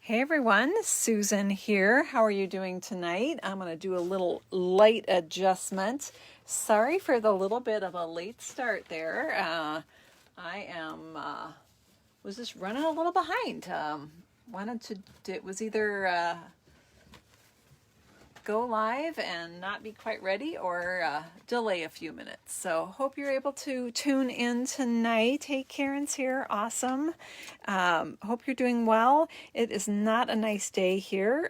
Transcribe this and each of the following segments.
Hey everyone, Susan here. How are you doing tonight? I'm going to do a little light adjustment. Sorry for the little bit of a late start there. I was just running a little behind. It was either go live and not be quite ready or delay a few minutes. So hope you're able to tune in tonight. Hey, Karen's here. Awesome. Hope you're doing well. It is not a nice day here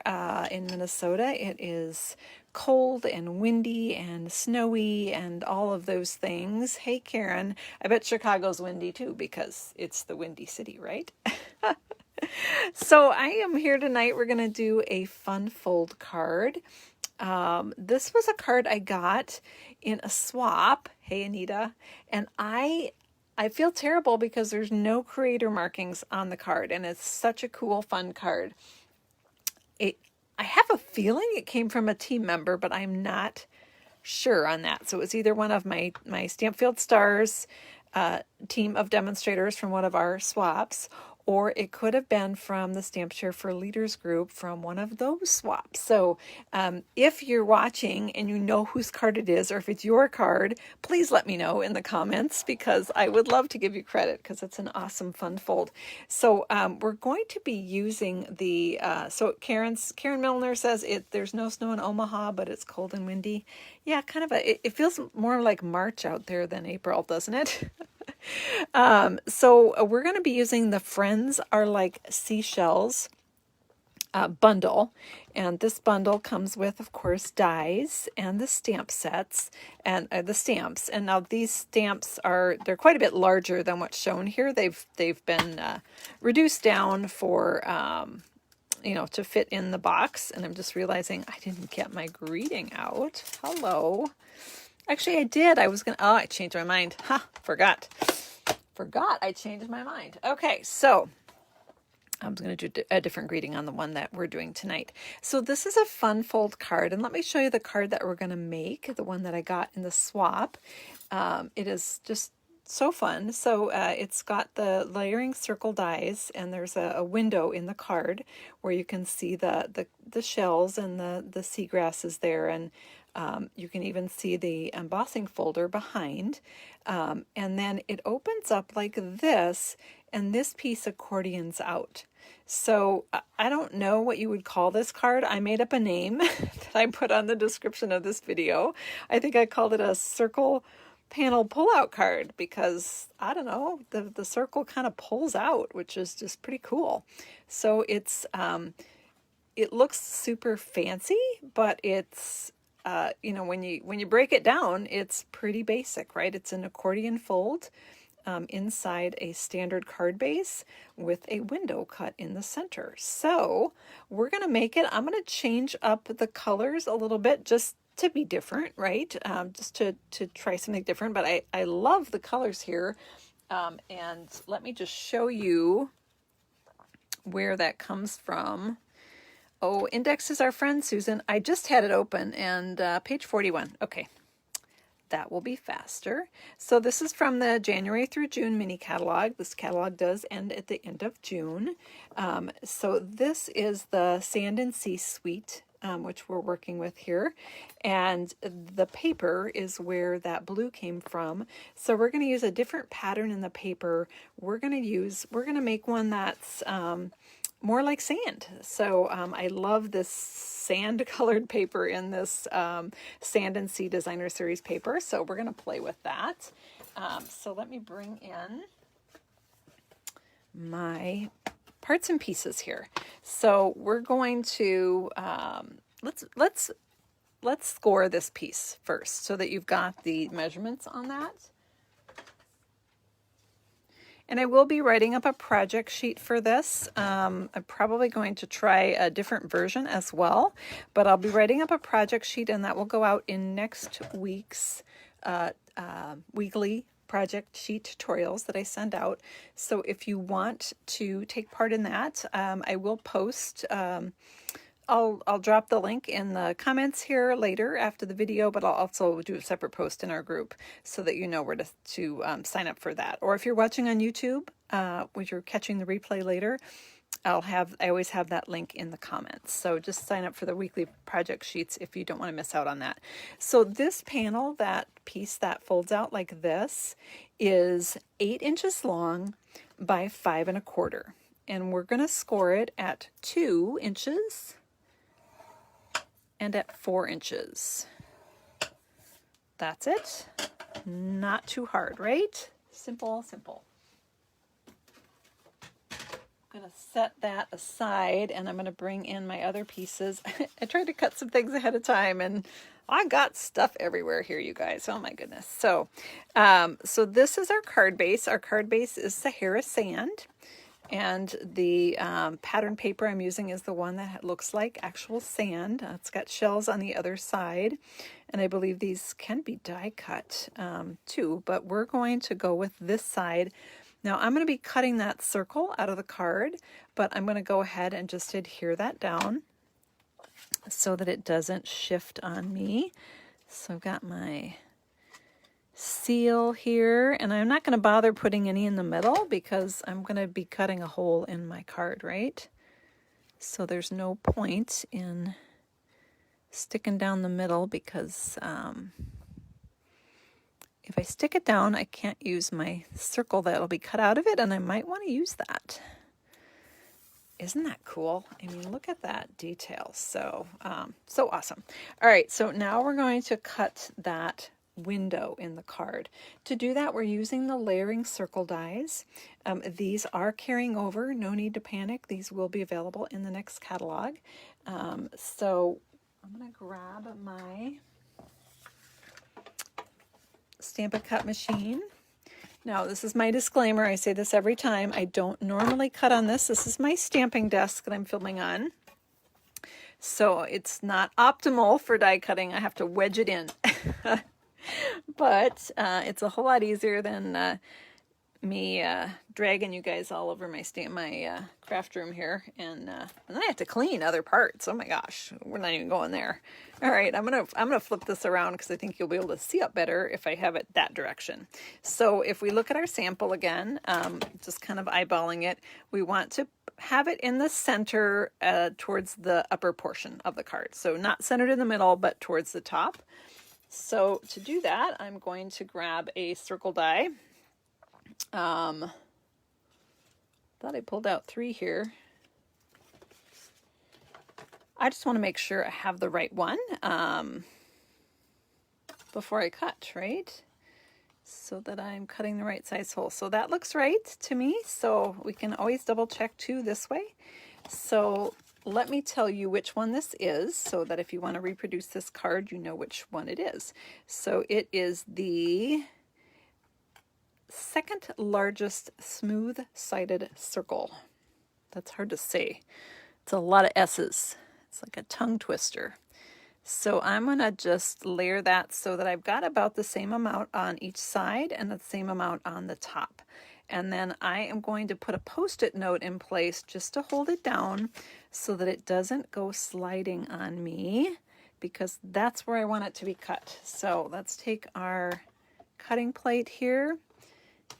in Minnesota. It is cold and windy and snowy and all of those things. Hey, Karen. I bet Chicago's windy too because it's the Windy City, right? So I am here tonight. We're going to do a fun fold card. This was a card I got in a swap. Hey, Anita. And I feel terrible because there's no creator markings on the card, and it's such a cool, fun card. I have a feeling it came from a team member, but I'm not sure on that. So it was either one of my Stampfield Stars team of demonstrators from one of our swaps, or it could have been from the Stamp Share for Leaders group from one of those swaps. So if you're watching and you know whose card it is, or if it's your card, please let me know in the comments because I would love to give you credit because it's an awesome fun fold. So we're going to be using the, so Karen Milner says there's no snow in Omaha, but it's cold and windy. Yeah, kind of it feels more like March out there than April, doesn't it? So we're going to be using the Friends Are Like Seashells bundle, and this bundle comes with, of course, dies and the stamp sets and the stamps. And now these stamps they're quite a bit larger than what's shown here. They've been reduced down for to fit in the box. And I'm just realizing I didn't get my greeting out. Hello. Actually, I did. I changed my mind. Forgot I changed my mind. Okay, so I'm going to do a different greeting on the one that we're doing tonight. So this is a fun fold card, and let me show you the card that we're going to make, the one that I got in the swap. It is just so fun. So it's got the layering circle dies, and there's a window in the card where you can see the shells and the seagrasses there, and you can even see the embossing folder behind. And then it opens up like this, and this piece accordions out. So I don't know what you would call this card. I made up a name that I put on the description of this video. I think I called it a circle panel pull-out card because, I don't know, the circle kind of pulls out, which is just pretty cool. So it looks super fancy, but it's when you break it down, it's pretty basic, right? It's an accordion fold inside a standard card base with a window cut in the center. So we're going to make it. I'm going to change up the colors a little bit just to be different, right? Just to try something different. But I love the colors here. And let me just show you where that comes from. Oh, Index is our friend, Susan. I just had it open, and page 41. Okay, that will be faster. So this is from the January through June mini catalog. This catalog does end at the end of June. So this is the Sand and Sea Suite, which we're working with here. And the paper is where that blue came from. So we're going to use a different pattern in the paper. We're going to make one that's more like sand. So I love this sand colored paper in this Sand and Sea Designer Series paper. So we're going to play with that. So let me bring in my parts and pieces here. So we're going to, let's score this piece first so that you've got the measurements on that. And I will be writing up a project sheet for this. I'm probably going to try a different version as well, but I'll be writing up a project sheet, and that will go out in next week's weekly project sheet tutorials that I send out. So if you want to take part in that, I will post I'll drop the link in the comments here later after the video, but I'll also do a separate post in our group so that you know where to sign up for that. Or if you're watching on YouTube, when you're catching the replay later, I always have that link in the comments. So just sign up for the weekly project sheets if you don't want to miss out on that. So this panel, that piece that folds out like this, is 8 inches long by 5 1/4. And we're going to score it at 2 inches and at 4 inches. That's it. Not too hard, right? Simple, simple. I'm going to set that aside, and I'm going to bring in my other pieces. I tried to cut some things ahead of time, and I got stuff everywhere here, you guys. Oh my goodness. So, so this is our card base. Our card base is Sahara sand, and the pattern paper I'm using is the one that looks like actual sand. It's got shells on the other side, and I believe these can be die cut too, but we're going to go with this side. Now I'm going to be cutting that circle out of the card, but I'm going to go ahead and just adhere that down so that it doesn't shift on me. So I've got my seal here, and I'm not going to bother putting any in the middle because I'm going to be cutting a hole in my card, right? So there's no point in sticking down the middle because if I stick it down, I can't use my circle that'll be cut out of it, and I might want to use that. Isn't that cool? I mean, look at that detail. So, so awesome. All right, so now we're going to cut that window in the card. To do that, we're using the layering circle dies. These are carrying over. No need to panic. These will be available in the next catalog. So I'm going to grab my Stamp and Cut machine. Now, this is my disclaimer. I say this every time. I don't normally cut on this. This is my stamping desk that I'm filming on. So it's not optimal for die cutting. I have to wedge it in. But it's a whole lot easier than me dragging you guys all over my craft room here, and then I have to clean other parts. Oh my gosh, we're not even going there. All right, I'm gonna flip this around because I think you'll be able to see up better if I have it that direction. So if we look at our sample again, just kind of eyeballing it, we want to have it in the center towards the upper portion of the card. So not centered in the middle, but towards the top. So to do that, I'm going to grab a circle die. Thought I pulled out 3 here. I just want to make sure I have the right one before I cut, right? So that I'm cutting the right size hole. So that looks right to me. So we can always double check too this way. So let me tell you which one this is so that if you want to reproduce this card, you know which one it is. So it is the second largest smooth-sided circle. That's hard to say. It's a lot of S's. It's like a tongue twister. So I'm going to just layer that so that I've got about the same amount on each side and the same amount on the top. And then I am going to put a Post-it note in place just to hold it down so that it doesn't go sliding on me, because that's where I want it to be cut. So let's take our cutting plate here,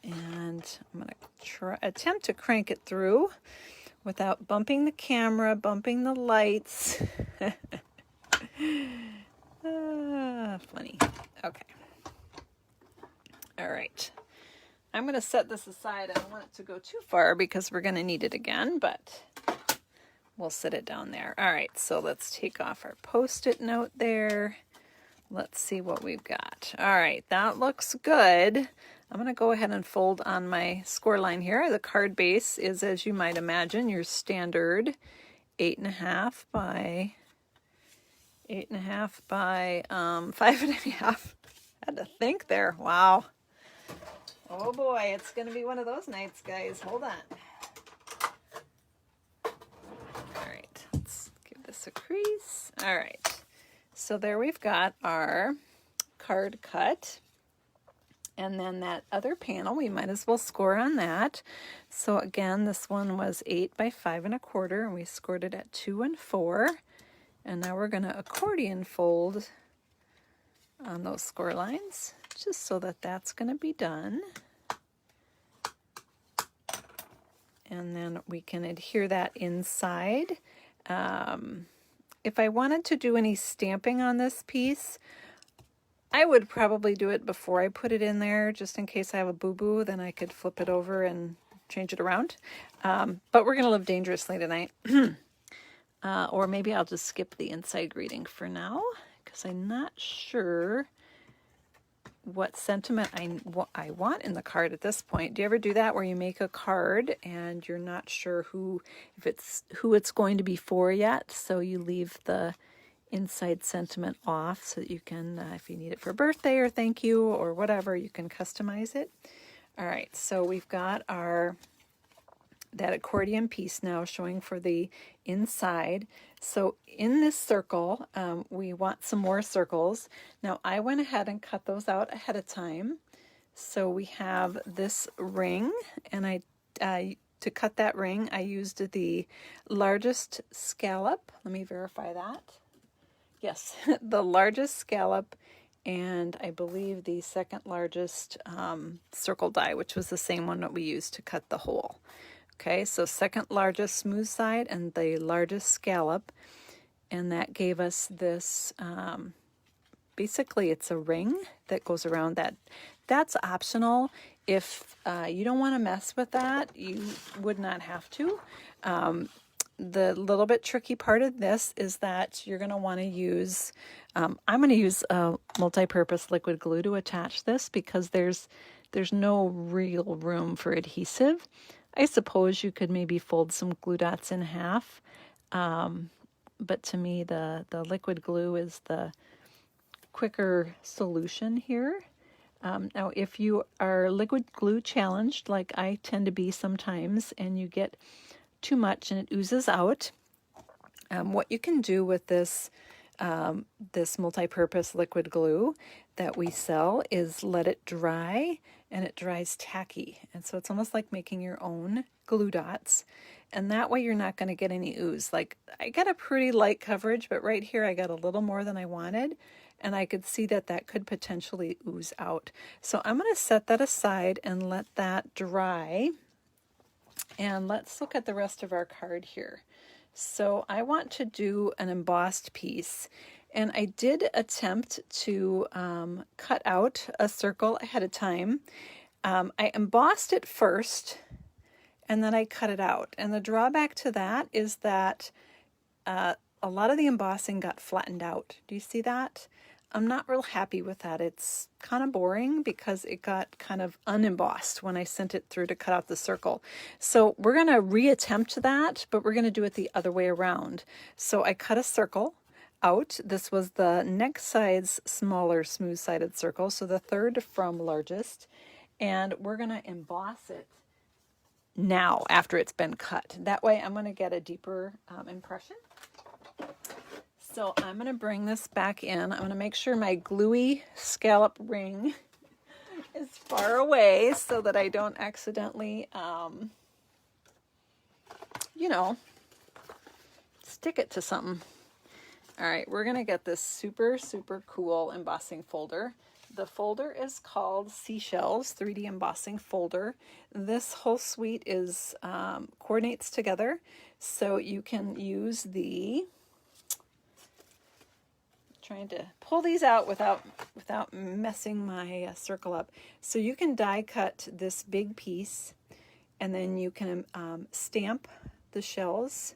and I'm going to attempt to crank it through without bumping the camera, bumping the lights. Funny. Okay. All right. I'm going to set this aside. I don't want it to go too far because we're going to need it again, but we'll set it down there. All right, so let's take off our Post-it note there. Let's see what we've got. All right, that looks good. I'm going to go ahead and fold on my score line here. The card base is, as you might imagine, your standard 8.5 by 8.5 by 5.5. I had to think there. Wow. Oh boy, it's going to be one of those nights, guys. Hold on. All right, let's give this a crease. All right, so there we've got our card cut. And then that other panel, we might as well score on that. So again, this one was 8 by 5.25, and we scored it at 2 and 4. And now we're going to accordion fold on those score lines, just so that that's going to be done. and then we can adhere that inside. If I wanted to do any stamping on this piece, I would probably do it before I put it in there, just in case I have a boo-boo, then I could flip it over and change it around. But we're going to live dangerously tonight. Or maybe I'll just skip the inside greeting for now, because I'm not sure what sentiment I want in the card at this point. Do you ever do that where you make a card and you're not sure who it's going to be for yet, so you leave the inside sentiment off so that you can, if you need it for a birthday or thank you or whatever, you can customize it. All right, so we've got that accordion piece now showing for the inside. So in this circle, we want some more circles. Now I went ahead and cut those out ahead of time. So we have this ring, and to cut that ring, I used the largest scallop. Let me verify that. Yes, the largest scallop, and I believe the second largest circle die, which was the same one that we used to cut the hole. Okay, so second largest smooth side and the largest scallop, and that gave us this, basically it's a ring that goes around that. That's optional. If you don't want to mess with that, you would not have to. The little bit tricky part of this is that you're going to want to use, I'm going to use a multi-purpose liquid glue to attach this, because there's no real room for adhesive. I suppose you could maybe fold some glue dots in half, but to me the liquid glue is the quicker solution here. Now if you are liquid glue challenged, like I tend to be sometimes, and you get too much and it oozes out, what you can do with this multi-purpose liquid glue that we sell is let it dry, and it dries tacky, and so it's almost like making your own glue dots, and that way you're not going to get any ooze. Like, I got a pretty light coverage, but right here I got a little more than I wanted, and I could see that could potentially ooze out. So I'm going to set that aside and let that dry, and let's look at the rest of our card here. So I want to do an embossed piece, and I did attempt to cut out a circle ahead of time. I embossed it first, and then I cut it out. And the drawback to that is that a lot of the embossing got flattened out. Do you see that? I'm not real happy with that. It's kind of boring because it got kind of unembossed when I sent it through to cut out the circle. So we're going to reattempt that, but we're going to do it the other way around. So I cut a circle out. This was the next side's smaller smooth-sided circle, so the third from largest, and we're going to emboss it now after it's been cut. That way I'm going to get a deeper impression. So I'm going to bring this back in. I'm going to make sure my gluey scallop ring is far away so that I don't accidentally, stick it to something. All right, we're going to get this super, super cool embossing folder. The folder is called Seashells 3D Embossing Folder. This whole suite is coordinates together, so you can use trying to pull these out without messing my circle up. So you can die cut this big piece, and then you can stamp the shells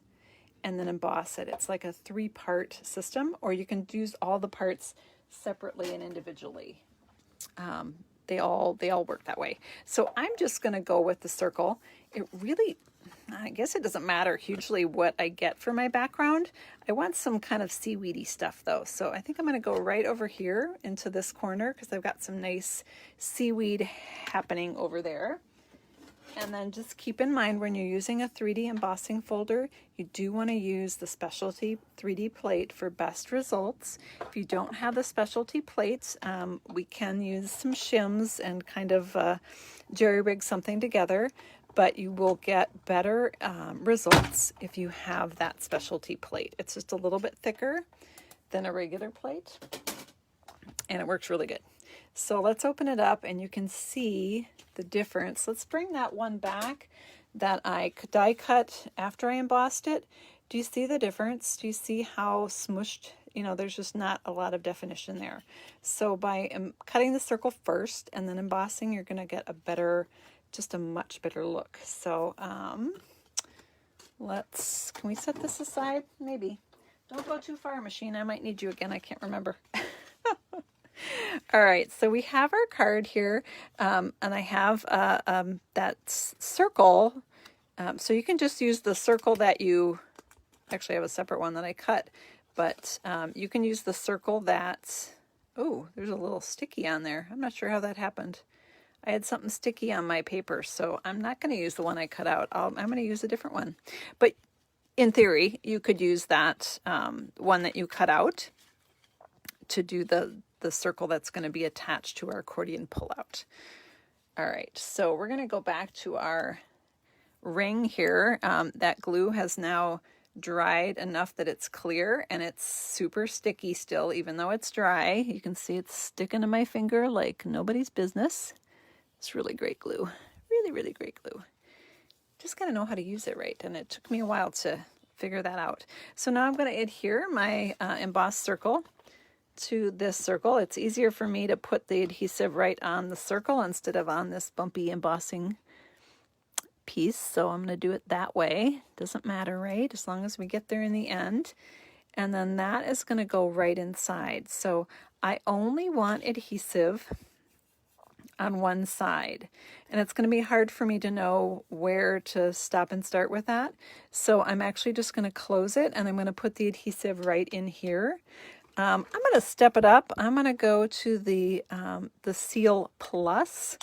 and then emboss it. It's like a 3-part system, or you can use all the parts separately and individually. They all work that way. So I'm just going to go with the circle. It really, I guess it doesn't matter hugely what I get for my background. I want some kind of seaweedy stuff though. So I think I'm going to go right over here into this corner because I've got some nice seaweed happening over there. And then just keep in mind when you're using a 3D embossing folder, you do want to use the specialty 3D plate for best results. If you don't have the specialty plates, we can use some shims and kind of jerry-rig something together, but you will get better results if you have that specialty plate. It's just a little bit thicker than a regular plate, and it works really good. So let's open it up and you can see the difference. Let's bring that one back. that I die cut after I embossed it. Do you see the difference? Do you see how smushed? You know, there's just not a lot of definition there. So by cutting the circle first and then embossing, you're going to get a better, just a much better look. So can we set this aside? Maybe. Don't go too far, machine. I might need you again. I can't remember. All right, so we have our card here, and I have that circle. So you can just use the circle that you, actually I have a separate one that I cut, but you can use the circle that, oh, there's a little sticky on there. I'm not sure how that happened. I had something sticky on my paper, so I'm not going to use the one I cut out. I'm going to use a different one. But in theory, you could use that one that you cut out to do the circle that's going to be attached to our accordion pullout. All right, so we're going to go back to our ring here. That glue has now dried enough that it's clear, and it's super sticky still, even though it's dry. You can see it's sticking to my finger like nobody's business. It's really great glue. Really, really great glue. Just got to know how to use it right, and it took me a while to figure that out. So now I'm going to adhere my embossed circle to this circle. It's easier for me to put the adhesive right on the circle instead of on this bumpy embossing piece. So I'm going to do it that way. Doesn't matter, right? As long as we get there in the end. And then that is going to go right inside. So I only want adhesive on one side. And it's going to be hard for me to know where to stop and start with that. So I'm actually just going to close it, and I'm going to put the adhesive right in here. I'm going to step it up. I'm going to go to the Seal Plus,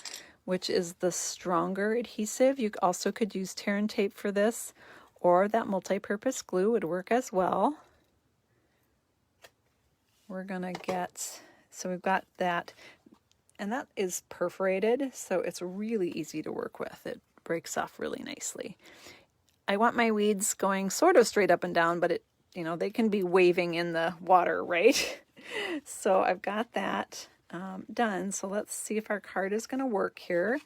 which is the stronger adhesive. You also could use tear and tape for this, or that multi-purpose glue would work as well. We're going to get, so we've got that, and that is perforated, so it's really easy to work with. It breaks off really nicely. I want my weeds going sort of straight up and down, but it, you know, they can be waving in the water, right? So I've got that done. So let's see if our card is going to work here.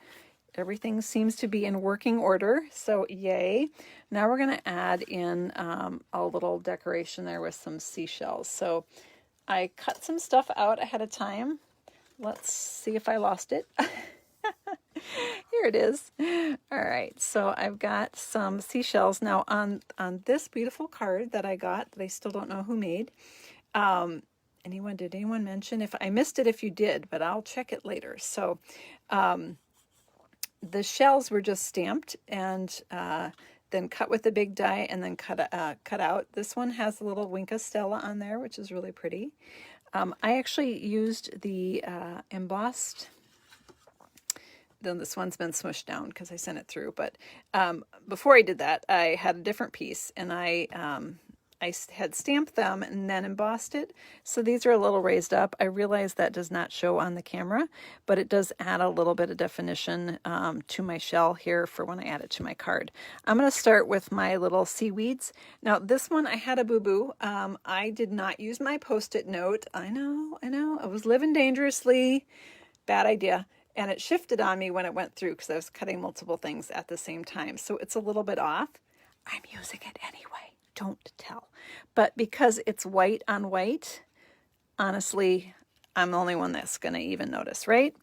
Everything seems to be in working order, so yay. Now we're going to add in a little decoration there with some seashells. So I cut some stuff out ahead of time. Let's see if I lost it. Here it is. All right, so I've got some seashells. Now on this beautiful card that I got, that I still don't know who made, did anyone mention? If I missed it, if you did, but I'll check it later. So the shells were just stamped and then cut with the big die and then cut out. This one has a little Winka Stella on there, which is really pretty. I actually used the embossed. Then this one's been smushed down because I sent it through. But before I did that, I had a different piece, and I had stamped them and then embossed it. So these are a little raised up. I realize that does not show on the camera, but it does add a little bit of definition to my shell here for when I add it to my card. I'm going to start with my little seaweeds. Now this one I had a boo-boo. I did not use my Post-it note. I know. I was living dangerously. Bad idea. And it shifted on me when it went through because I was cutting multiple things at the same time. So it's a little bit off. I'm using it anyway. Don't tell. But because it's white on white, honestly, I'm the only one that's going to even notice, right?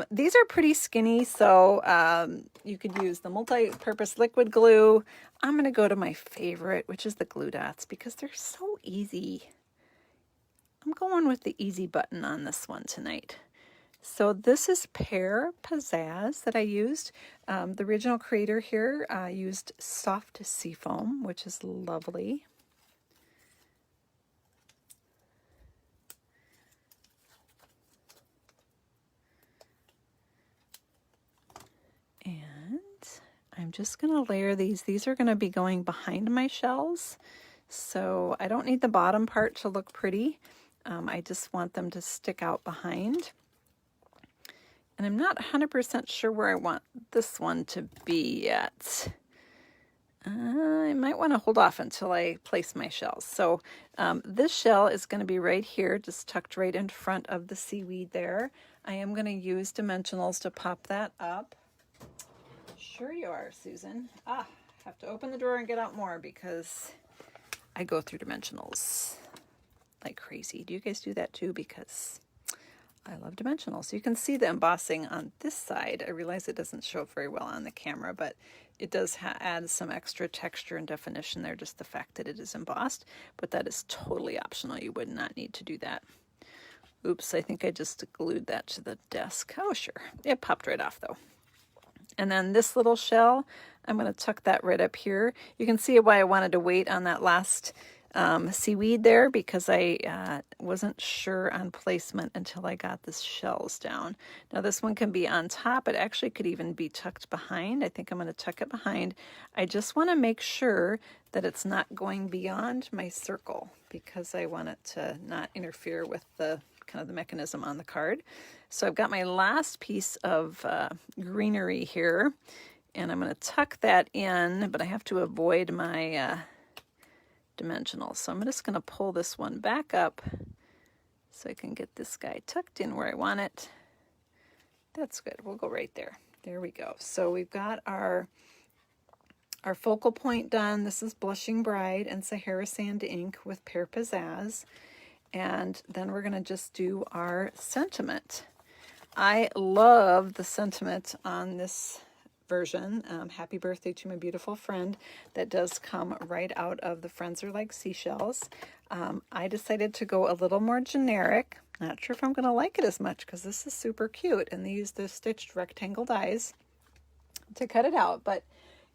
These are pretty skinny, so you could use the multi-purpose liquid glue. I'm going to go to my favorite, which is the glue dots, because they're so easy. I'm going with the easy button on this one tonight. So this is Pear Pizzazz that I used. The original creator here used soft seafoam, which is lovely. And I'm just going to layer these. These are going to be going behind my shells. So I don't need the bottom part to look pretty. I just want them to stick out behind. And I'm not 100% sure where I want this one to be yet. I might want to hold off until I place my shells. So this shell is going to be right here, just tucked right in front of the seaweed there. I am going to use dimensionals to pop that up. Sure you are, Susan. Have to open the drawer and get out more because I go through dimensionals like crazy. Do you guys do that too? Because I love dimensionals. You can see the embossing on this side. I realize it doesn't show very well on the camera, but it does add some extra texture and definition there, just the fact that it is embossed. But that is totally optional. You would not need to do that. Oops, I think I just glued that to the desk. Oh, sure. It popped right off though. And then this little shell, I'm going to tuck that right up here. You can see why I wanted to wait on that last seaweed there, because I wasn't sure on placement until I got the shells down. Now this one can be on top. It actually could even be tucked behind. I think I'm going to tuck it behind. I just want to make sure that it's not going beyond my circle, because I want it to not interfere with the kind of the mechanism on the card. So I've got my last piece of greenery here, and I'm going to tuck that in, but I have to avoid my dimensional. So I'm just going to pull this one back up so I can get this guy tucked in where I want it. That's good. We'll go right there. There we go. So we've got our focal point done. This is Blushing Bride and Sahara Sand ink with Pear Pizzazz. And then we're going to just do our sentiment. I love the sentiment on this version. Happy birthday to my beautiful friend. That does come right out of the Friends Are Like Seashells. I decided to go a little more generic. Not sure if I'm going to like it as much because this is super cute. And they use the stitched rectangle dies to cut it out. But,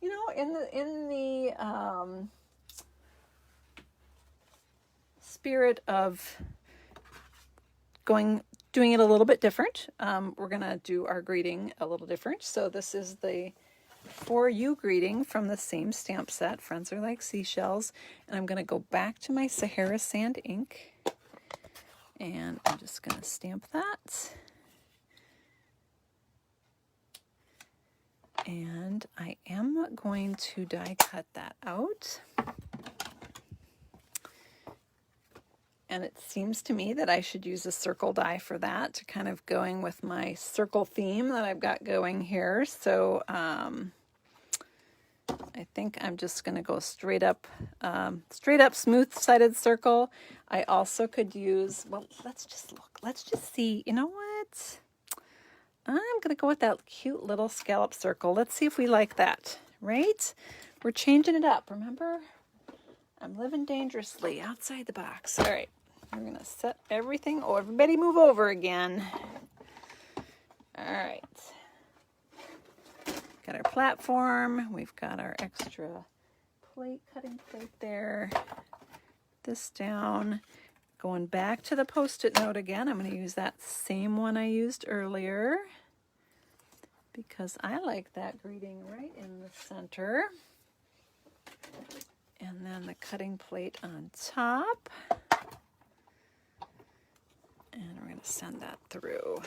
you know, in the spirit of doing it a little bit different, we're gonna do our greeting a little different. So this is the For You greeting from the same stamp set, Friends Are Like Seashells, and I'm gonna go back to my Sahara Sand ink, and I'm just gonna stamp that, and I am going to die cut that out. And it seems to me that I should use a circle die for that, to kind of going with my circle theme that I've got going here. So I think I'm just going to go straight up smooth-sided circle. I also could use, well, let's just look. Let's just see. You know what? I'm going to go with that cute little scallop circle. Let's see if we like that, right? We're changing it up, remember? I'm living dangerously outside the box. All right. We're going to set everything. Oh, everybody move over again. All right. Got our platform. We've got our extra cutting plate there. This down. Going back to the Post-it note again. I'm going to use that same one I used earlier, because I like that greeting right in the center. And then the cutting plate on top. And we're going to send that through.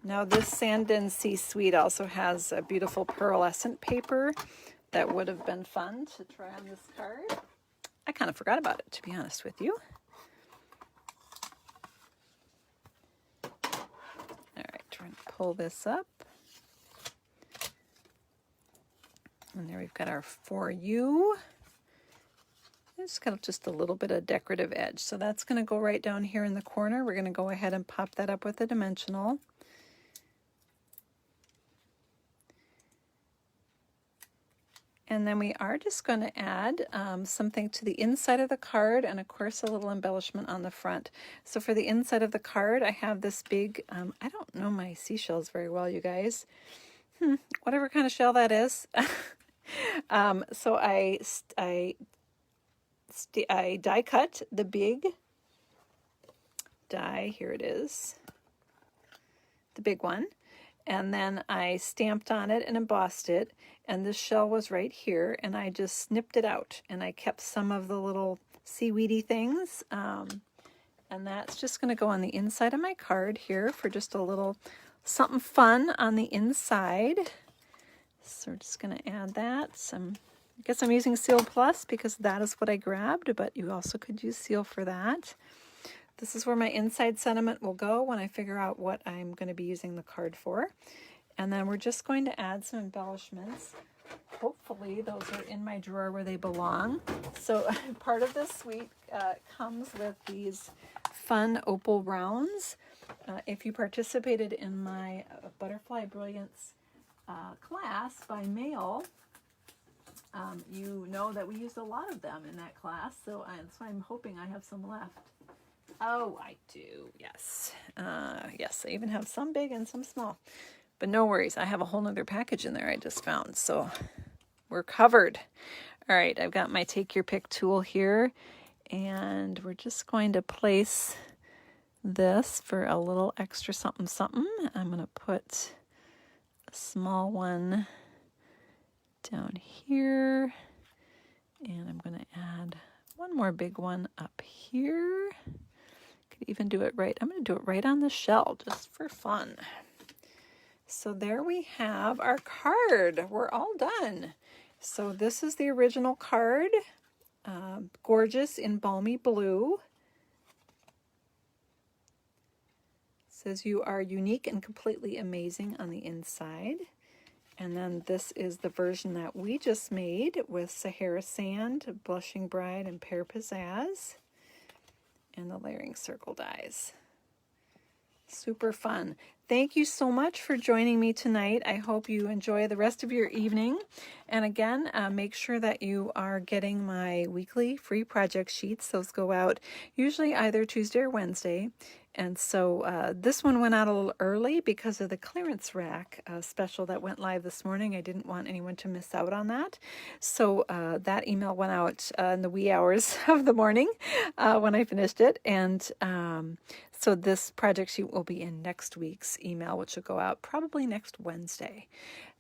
Now this Sand and Sea Sweet also has a beautiful pearlescent paper that would have been fun to try on this card. I kind of forgot about it, to be honest with you. All right, trying to pull this up. And there we've got our For You. It's got just a little bit of decorative edge. So that's going to go right down here in the corner. We're going to go ahead and pop that up with a dimensional. And then we are just going to add something to the inside of the card, and of course a little embellishment on the front. So for the inside of the card, I have this big, I don't know my seashells very well, you guys. Whatever kind of shell that is. So I die cut the big die, here it is, the big one, and then I stamped on it and embossed it, and this shell was right here, and I just snipped it out, and I kept some of the little seaweedy things, and that's just going to go on the inside of my card here for just a little something fun on the inside. So we're just going to add that. I guess I'm using Seal Plus because that is what I grabbed, but you also could use Seal for that. this is where my inside sentiment will go when I figure out what I'm going to be using the card for. And then we're just going to add some embellishments. Hopefully those are in my drawer where they belong. So part of this suite comes with these fun opal rounds. If you participated in my Butterfly Brilliance class by mail, you know that we used a lot of them in that class, so that's why I'm hoping I have some left. Oh, I do, yes. Yes, I even have some big and some small. But no worries, I have a whole nother package in there I just found, so we're covered. All right, I've got my take your pick tool here, and we're just going to place this for a little extra something something. I'm going to put a small one down here, and I'm going to add one more big one up here. Could even do it right. I'm going to do it right on the shell just for fun. So there we have our card. We're all done. So this is the original card, gorgeous in balmy blue. Says you are unique and completely amazing on the inside. And then this is the version that we just made with Sahara Sand, Blushing Bride, and Pear Pizzazz, and the layering circle dies. Super fun. Thank you so much for joining me tonight. I hope you enjoy the rest of your evening. And again, make sure that you are getting my weekly free project sheets. Those go out usually either Tuesday or Wednesday. And so this one went out a little early because of the clearance rack special that went live this morning. I didn't want anyone to miss out on that. So that email went out in the wee hours of the morning when I finished it. And so this project sheet will be in next week's email, which will go out probably next Wednesday.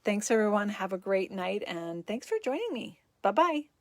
Thanks, everyone. Have a great night, and thanks for joining me. Bye-bye.